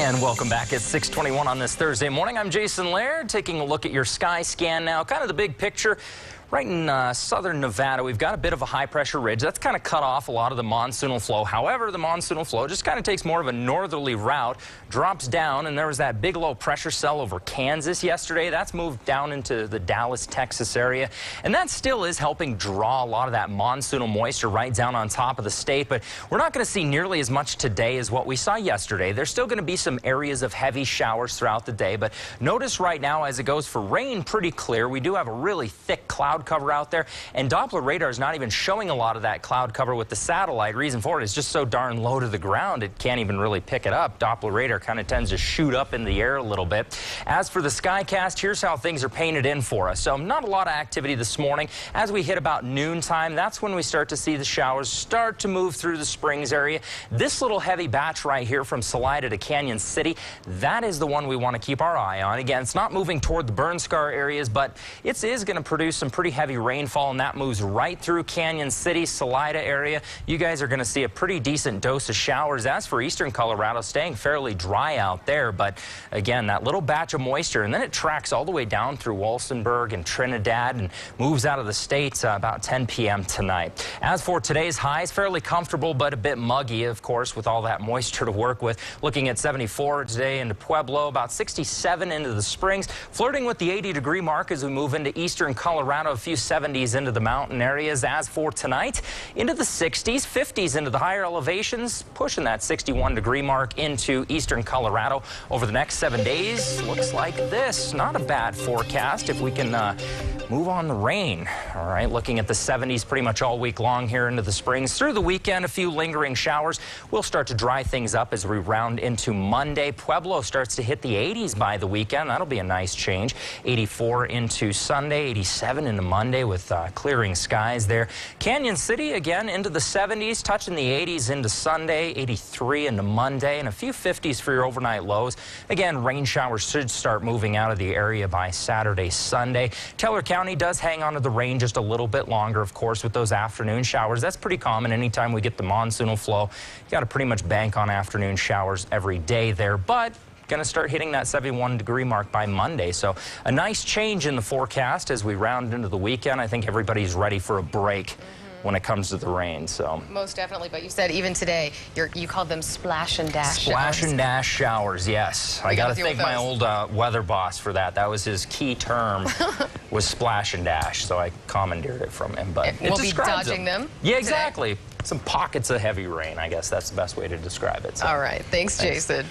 And welcome back at 6:21 on this Thursday morning. I'm Jason Laird, taking a look at your sky scan now. Kind of the big picture. Right in southern Nevada, we've got a bit of a high-pressure ridge. That's kind of cut off a lot of the monsoonal flow. However, the monsoonal flow just kind of takes more of a northerly route, drops down, and there was that big low-pressure cell over Kansas yesterday. That's moved down into the Dallas, Texas area, and that still is helping draw a lot of that monsoonal moisture right down on top of the state. But we're not going to see nearly as much today as what we saw yesterday. There's still going to be some areas of heavy showers throughout the day, but notice right now as it goes for rain, pretty clear. We do have a really thick cloud cover out there, and Doppler radar is not even showing a lot of that cloud cover with the satellite. Reason for it is just so darn low to the ground, it can't even really pick it up. Doppler radar kind of tends to shoot up in the air a little bit. As for the skycast, here's how things are painted in for us. So not a lot of activity this morning. As we hit about noontime, that's when we start to see the showers start to move through the Springs area. This little heavy batch right here from Salida to Canyon City, that is the one we want to keep our eye on. Again, it's not moving toward the burn scar areas, but it is going to produce some pretty heavy rainfall, and that moves right through Canyon City, Salida area. You guys are going to see a pretty decent dose of showers. As for eastern Colorado, staying fairly dry out there, but again, that little batch of moisture, and then it tracks all the way down through Walsenburg and Trinidad and moves out of the states about 10 p.m. tonight. As for today's highs, fairly comfortable, but a bit muggy, of course, with all that moisture to work with. Looking at 74 today into Pueblo, about 67 into the Springs, flirting with the 80-degree mark as we move into eastern Colorado, a few 70s into the mountain areas. As for tonight, into the 60s, 50s into the higher elevations, pushing that 61-degree mark into eastern Colorado. Over the next 7 days, looks like this. Not a bad forecast if we can move on the rain. All right, looking at the 70s pretty much all week long here into the Springs. Through the weekend, a few lingering showers. We'll start to dry things up as we round into Monday. Pueblo starts to hit the 80s by the weekend. That'll be a nice change. 84 into Sunday, 87 into Monday with clearing skies there. Canyon City again into the 70s, touching the 80s into Sunday, 83 into Monday, and a few 50s for your overnight lows. Again, rain showers should start moving out of the area by Saturday, Sunday. Teller County does hang on to the rain just a little bit longer, of course, with those afternoon showers. That's pretty common. Anytime we get the monsoonal flow, you got to pretty much bank on afternoon showers every day there, but going to start hitting that 71-degree mark by Monday. So a nice change in the forecast as we round into the weekend. I think everybody's ready for a break when it comes to the rain. So most definitely. But you said even today you called them splash and dash splash showers. And dash showers, yes. I got to thank my old weather boss for that. That was his key term, was splash and dash. So I commandeered it from him. But we'll be dodging them. Yeah, exactly. Today. Some pockets of heavy rain. I guess that's the best way to describe it. So. All right. Thanks, Jason.